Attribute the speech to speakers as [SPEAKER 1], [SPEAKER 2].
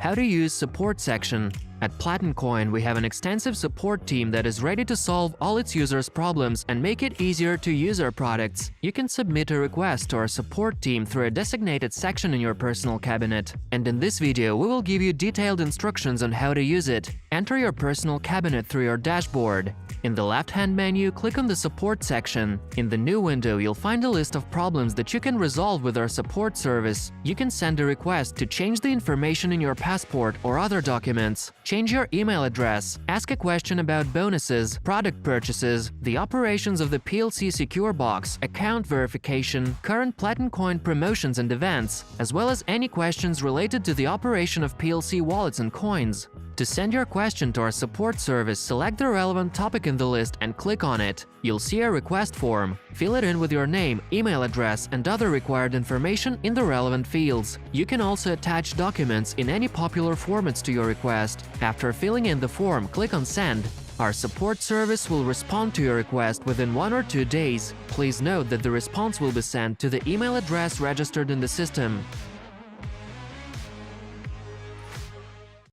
[SPEAKER 1] How to use support section. At Platincoin, we have an extensive support team that is ready to solve all its users' problems and make it easier to use our products. You can submit a request to our support team through a designated section in your personal cabinet. And in this video, we will give you detailed instructions on how to use it. Enter your personal cabinet through your dashboard. In the left-hand menu, click on the support section. In the new window, you'll find a list of problems that you can resolve with our support service. You can send a request to change the information in your passport or other documents, change your email address, ask a question about bonuses, product purchases, the operations of the PLC Secure Box, account verification, current Platincoin promotions and events, as well as any questions related to the operation of PLC wallets and coins. To send your question to our support service, select the relevant topic in the list and click on it. You'll see a request form. Fill it in with your name, email address, and other required information in the relevant fields. You can also attach documents in any popular formats to your request. After filling in the form, click on Send. Our support service will respond to your request within 1 or 2 days. Please note that the response will be sent to the email address registered in the system.